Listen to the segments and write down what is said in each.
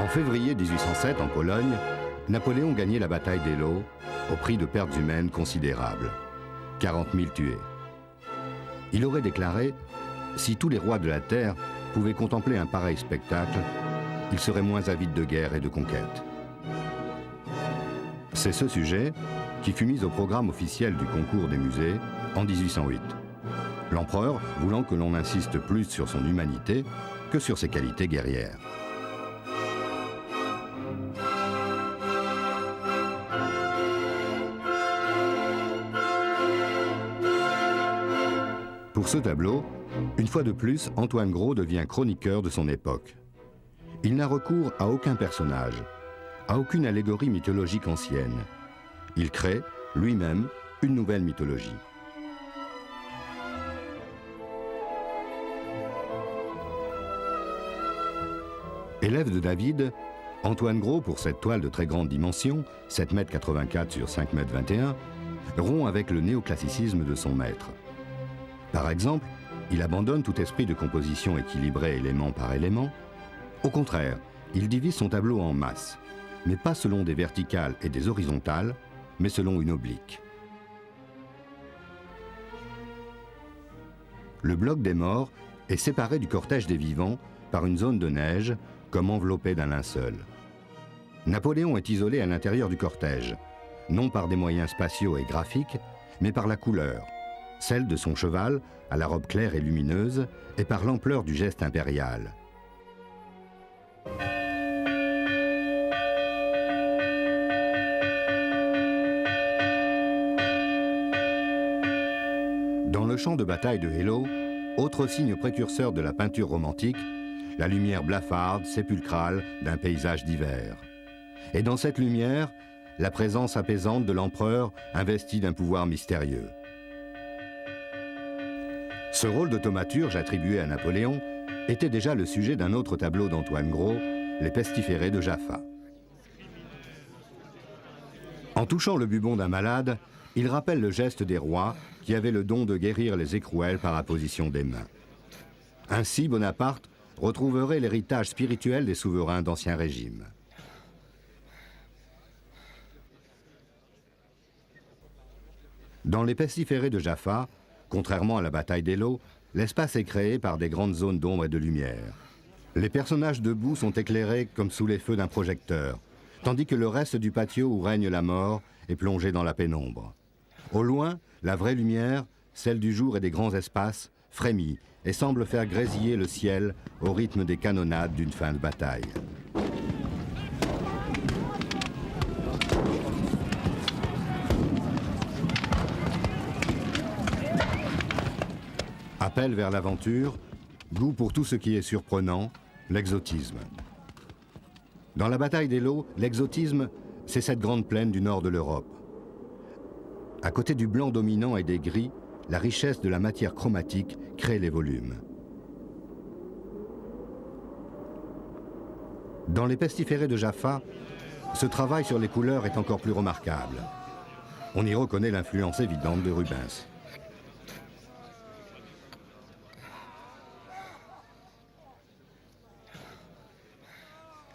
février 1807, en Pologne, Napoléon gagnait la bataille d'Eylau au prix de pertes humaines considérables. 40 000 tués. Il aurait déclaré « Si tous les rois de la terre pouvaient contempler un pareil spectacle, ils seraient moins avides de guerre et de conquête. » C'est ce sujet qui fut mis au programme officiel du concours des musées en 1808. L'empereur voulant que l'on insiste plus sur son humanité que sur ses qualités guerrières. Pour ce tableau, une fois de plus, Antoine Gros devient chroniqueur de son époque. Il n'a recours à aucun personnage, à aucune allégorie mythologique ancienne. Il crée, lui-même, une nouvelle mythologie. Élève de David, Antoine Gros, pour cette toile de très grande dimension, 7,84 m sur 5,21 m, rompt avec le néoclassicisme de son maître. Par exemple, il abandonne tout esprit de composition équilibrée élément par élément. Au contraire, il divise son tableau en masses, mais pas selon des verticales et des horizontales, mais selon une oblique. Le bloc des morts est séparé du cortège des vivants par une zone de neige, comme enveloppée d'un linceul. Napoléon est isolé à l'intérieur du cortège, non par des moyens spatiaux et graphiques, mais par la couleur, celle de son cheval, à la robe claire et lumineuse, et par l'ampleur du geste impérial. Dans le champ de bataille de Eylau, autre signe précurseur de la peinture romantique, la lumière blafarde, sépulcrale d'un paysage d'hiver. Et dans cette lumière, la présence apaisante de l'empereur investi d'un pouvoir mystérieux. Ce rôle de thaumaturge attribué à Napoléon était déjà le sujet d'un autre tableau d'Antoine Gros, Les pestiférés de Jaffa. En touchant le bubon d'un malade, il rappelle le geste des rois qui avaient le don de guérir les écrouelles par apposition des mains. Ainsi, Bonaparte retrouverait l'héritage spirituel des souverains d'Ancien Régime. Dans les pestiférés de Jaffa, contrairement à la bataille d'Eylau, l'espace est créé par des grandes zones d'ombre et de lumière. Les personnages debout sont éclairés comme sous les feux d'un projecteur, tandis que le reste du patio où règne la mort est plongé dans la pénombre. Au loin, la vraie lumière, celle du jour et des grands espaces, frémit et semble faire grésiller le ciel au rythme des canonnades d'une fin de bataille. Appel vers l'aventure, goût pour tout ce qui est surprenant, l'exotisme. Dans la bataille d'Eylau, l'exotisme, c'est cette grande plaine du nord de l'Europe. À côté du blanc dominant et des gris, la richesse de la matière chromatique crée les volumes. Dans les pestiférés de Jaffa, ce travail sur les couleurs est encore plus remarquable. On y reconnaît l'influence évidente de Rubens.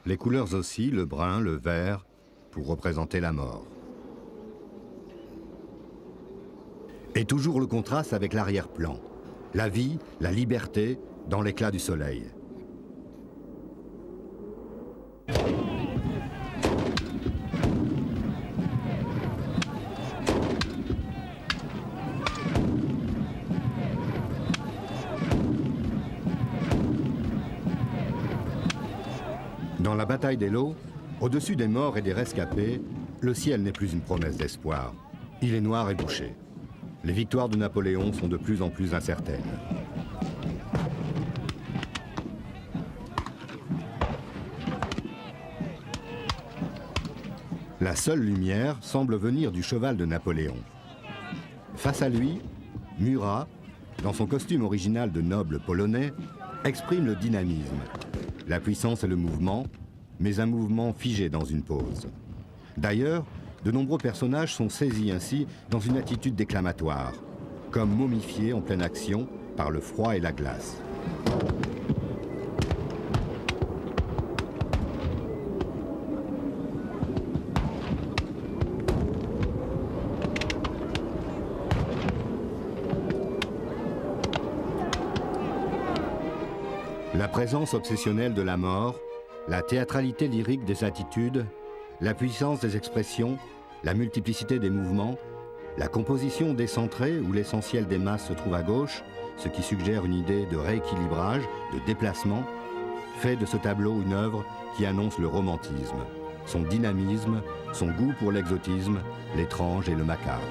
Les couleurs aussi, le brun, le vert, pour représenter la mort. Et toujours le contraste avec l'arrière-plan. La vie, la liberté, dans l'éclat du soleil. Dans la bataille d'Eylau, au-dessus des morts et des rescapés, le ciel n'est plus une promesse d'espoir. Il est noir et bouché. Les victoires de Napoléon sont de plus en plus incertaines. La seule lumière semble venir du cheval de Napoléon. Face à lui, Murat, dans son costume original de noble polonais, exprime le dynamisme, la puissance et le mouvement, mais un mouvement figé dans une pose. D'ailleurs, de nombreux personnages sont saisis ainsi dans une attitude déclamatoire, comme momifiés en pleine action par le froid et la glace. La présence obsessionnelle de la mort, la théâtralité lyrique des attitudes, la puissance des expressions, la multiplicité des mouvements, la composition décentrée où l'essentiel des masses se trouve à gauche, ce qui suggère une idée de rééquilibrage, de déplacement, fait de ce tableau une œuvre qui annonce le romantisme, son dynamisme, son goût pour l'exotisme, l'étrange et le macabre.